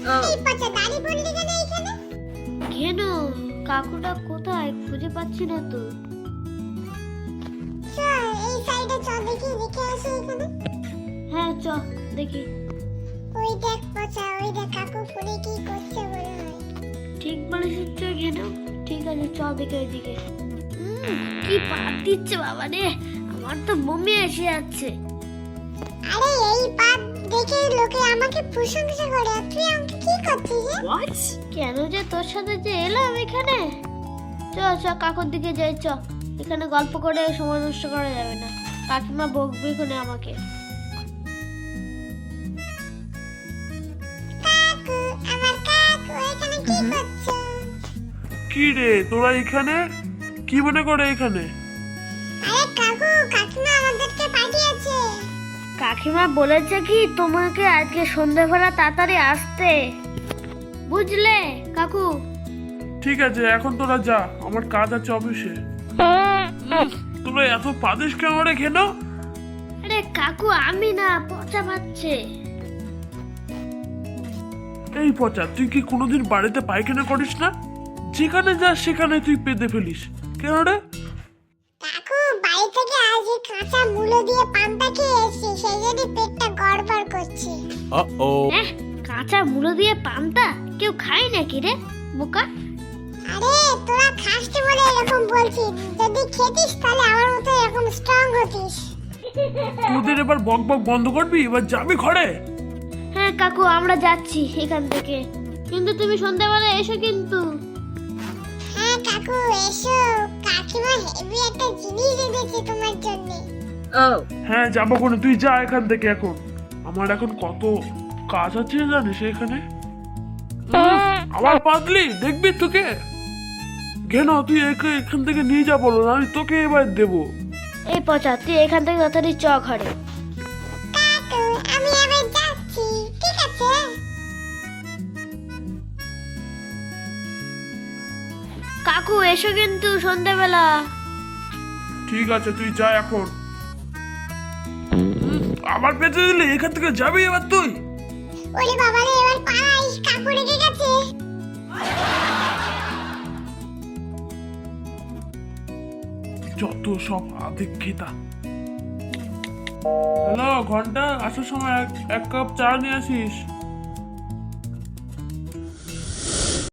এই পচা দাড়ি পড়লি কেন এখানে? কেন কাকুটা কোথায় খুঁজে পাচ্ছি না তো। চল এই সাইডে চল দেখি দেখে আসি এখানে। হ্যাঁ চ দেখি। ওই দেখ পচা, ওই দেখ কাকু ফোনে কি করছে মনে হয়। ঠিক বলেছিস তো কেন। ঠিক আছে চ দেখে ওইদিকে। কি পাত দিচ্ছে বাবা রে, আমার তো বমি এসে যাচ্ছে। আরে এই পাত দেখে লোকে আমাকে প্রশংসা করে, আর তুই আমাকে কি করছিস রে? কেন যে তোর সাথে যে এলাম এখানে। চ চ কাকুর দিকে যাই চ। এখানে গল্প করে সময় নষ্ট করা যাবে না, কাকিমা বকবে কোনে আমাকে। কাকু, আমার কাকু এখানে কি করছো? কি রে তোরা এখানে কি মনে করে এখানে? আরে কাকু, কাকিমা আমাদেরকে পাঠিয়েছে। কাকিমা বলেছে কি তোমাকে আজকে সন্ধ্যাবেলা তাড়াতাড়ি আসতে, বুঝলে কাকু। ঠিক আছে এখন তোরা যা, আমার কাজ আছে অফিসে। তোরা এত পাদিস কেন রে ঘেনো? আরে কাকু আমি না, পচা পাচ্ছে। এই পচা, তুই কি কোনোদিন বাড়িতে পায়খানা করিস না? যেখানে যাস সেখানে তুই পেতে ফেলিস কেন রে? কাকু, বাড়ি থেকে আজ এই কাঁচা মূলো দিয়ে পান্তা খেয়ে এসেছি, সেই জন্য পেটটা গড়বড় করছে। হ্যাঁ, কাঁচা মুলো দিয়ে পান্তা কেউ খায় নাকি রে বোকা? আরে তোরা খাসতে বলে এরকম বলছিস, যদি খেতিস তাহলে আমার মতো এরকম স্ট্রং হতিস। তোদের এবার বক বক বন্ধ করবি, এবার যাবি ঘরে। হ্যাঁ কাকু আমরা যাচ্ছি এখান থেকে, কিন্তু তুমি সন্ধ্যাবেলা এসো কিন্তু। হ্যাঁ কাকু এসো, কাকিমা হেভি একটা জিনিস এনেছে তোমার জন্য। হ্যাঁ যাবো কোনে, তুই যা এখান থেকে এখন। আমার এখন কত কাজ আছে জানিস এখানে। আবার পাতলি দেখবি তোকে। কেন তুই একে এখান থেকে নিয়ে যা, বলো না আমি তোকে এবার দেবো। এই পচা তুই এখান থেকে তাড়াতাড়ি চ ঘরে। কাকু আমি এবার যাচ্ছি, ঠিক আছে? কাকু এসো কিন্তু সন্ধ্যাবেলা। ঠিক আছে তুই যা এখন। আবার পেতে দিলি, এখান থেকে যাবি এবার তুই। ওরে বাবা রে, এবার পালাইস, কাকু রেগে গেছে। যত সব আদিক্ষিতা। হ্যালো ঘন্টা, আসার সময় এক কাপ চা নিয়ে আসিস।